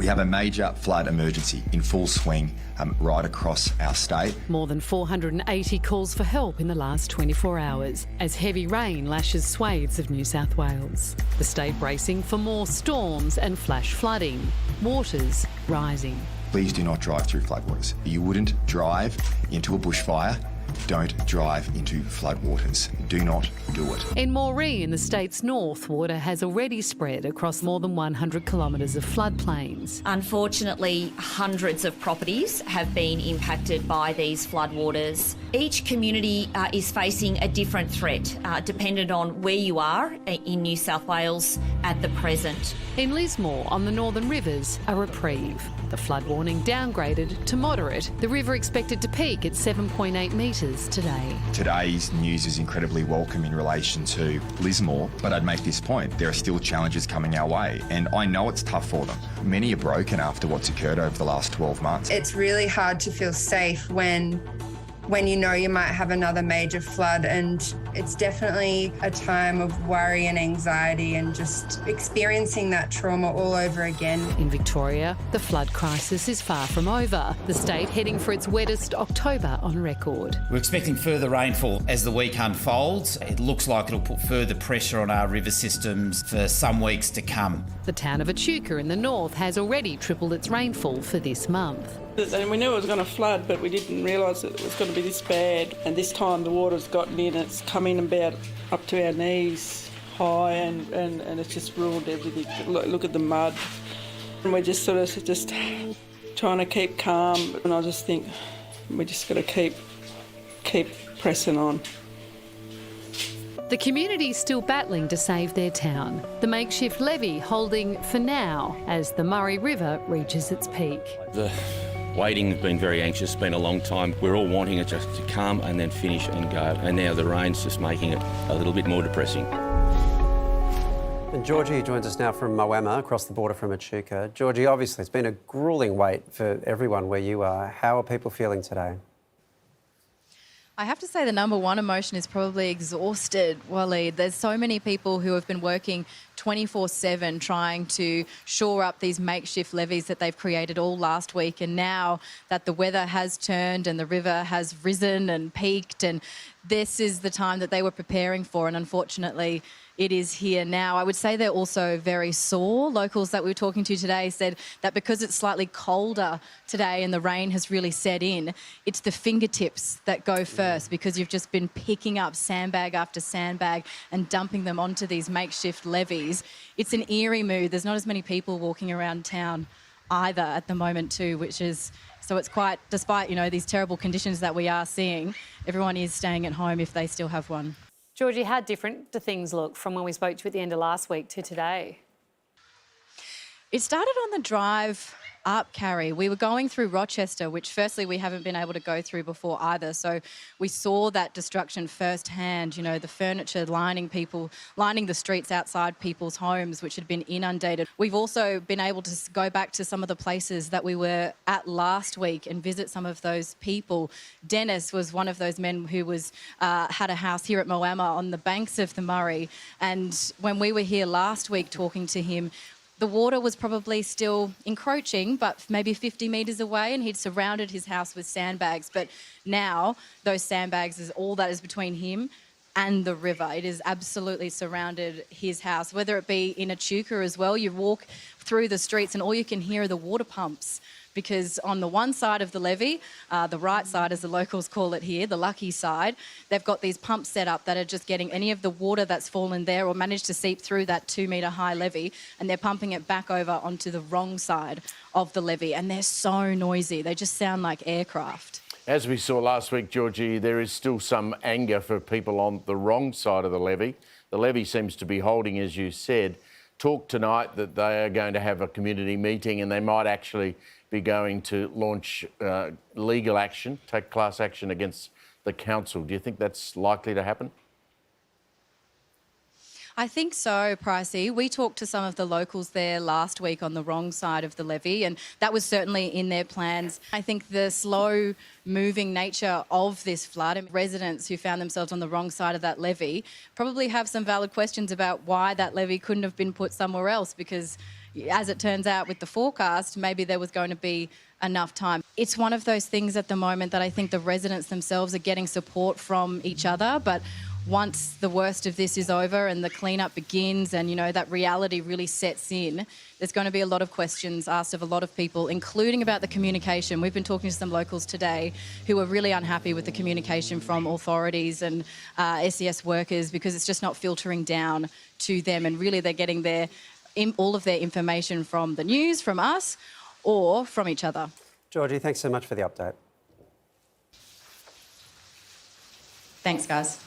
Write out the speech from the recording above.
We have a major flood emergency in full swing right across our state. More than 480 calls for help in the last 24 hours as heavy rain lashes swathes of New South Wales. The state bracing for more storms and flash flooding. Waters rising. Please do not drive through floodwaters. You wouldn't drive into a bushfire. Don't drive into floodwaters. Do not do it. In Moree, in the state's north, water has already spread across more than 100 kilometres of floodplains. Unfortunately, hundreds of properties have been impacted by these floodwaters. Each community is facing a different threat, dependent on where you are in New South Wales at the present. In Lismore, on the northern rivers, a reprieve. The flood warning downgraded to moderate. The river expected to peak at 7.8 metres today. Today's news is incredibly welcome in relation to Lismore, but I'd make this point. There are still challenges coming our way, and I know it's tough for them. Many are broken after what's occurred over the last 12 months. It's really hard to feel safe when you know you might have another major flood, and it's definitely a time of worry and anxiety and just experiencing that trauma all over again. In Victoria, the flood crisis is far from over. The state heading for its wettest October on record. We're expecting further rainfall as the week unfolds. It looks like it'll put further pressure on our river systems for some weeks to come. The town of Echuca in the north has already tripled its rainfall for this month. And we knew it was going to flood, but we didn't realise that it was going to be this bad. And this time the water's gotten in, it's come in about up to our knees high, and it's just ruined everything. Look at the mud. And we're just sort of just trying to keep calm, and I just think we just got to keep pressing on. The community is still battling to save their town. The makeshift levee holding for now as the Murray River reaches its peak. The waiting's been very anxious, it's been a long time. We're all wanting it just to come and then finish and go. And now the rain's just making it a little bit more depressing. And Georgie joins us now from Moama, across the border from Echuca. Georgie, obviously it's been a gruelling wait for everyone where you are. How are people feeling today? I have to say the number one emotion is probably exhausted, Waleed. There's so many people who have been working 24/7 trying to shore up these makeshift levees that they've created all last week. And now that the weather has turned and the river has risen and peaked, and this is the time that they were preparing for, and unfortunately it is here now. I would say they're also very sore. Locals that we were talking to today said that because it's slightly colder today and the rain has really set in, it's the fingertips that go first, because you've just been picking up sandbag after sandbag and dumping them onto these makeshift levees. It's an eerie mood. There's not as many people walking around town either at the moment too, which is... So it's quite, despite, you know, these terrible conditions that we are seeing, everyone is staying at home if they still have one. Georgie, how different do things look from when we spoke to you at the end of last week to today? It started on the drive up, Carrie. We were going through Rochester, which firstly we haven't been able to go through before either. So we saw that destruction firsthand, you know, the furniture lining the streets outside people's homes, which had been inundated. We've also been able to go back to some of the places that we were at last week and visit some of those people. Dennis was one of those men who was had a house here at Moama on the banks of the Murray. And when we were here last week talking to him, the water was probably still encroaching, but maybe 50 metres away, and he'd surrounded his house with sandbags. But now those sandbags is all that is between him and the river. It has absolutely surrounded his house, whether it be in Echuca as well. You walk through the streets and all you can hear are the water pumps, because on the one side of the levee, the right side as the locals call it here, the lucky side, they've got these pumps set up that are just getting any of the water that's fallen there or managed to seep through that 2 metre high levee, and they're pumping it back over onto the wrong side of the levee. And they're so noisy. They just sound like aircraft. As we saw last week, Georgie, there is still some anger for people on the wrong side of the levee. The levee seems to be holding, as you said. Talk tonight that they are going to have a community meeting and they might actually be going to launch legal action, take class action against the council. Do you think that's likely to happen? I think so, Pricey. We talked to some of the locals there last week on the wrong side of the levee, and that was certainly in their plans. I think the slow-moving nature of this flood, and residents who found themselves on the wrong side of that levee probably have some valid questions about why that levee couldn't have been put somewhere else, because as it turns out with the forecast, maybe there was going to be enough time. It's one of those things at the moment that I think the residents themselves are getting support from each other, but once the worst of this is over and the cleanup begins and, that reality really sets in, there's going to be a lot of questions asked of a lot of people, including about the communication. We've been talking to some locals today who are really unhappy with the communication from authorities and SES workers because it's just not filtering down to them, and really they're getting all of their information from the news, from us, or from each other. Georgie, thanks so much for the update. Thanks, guys.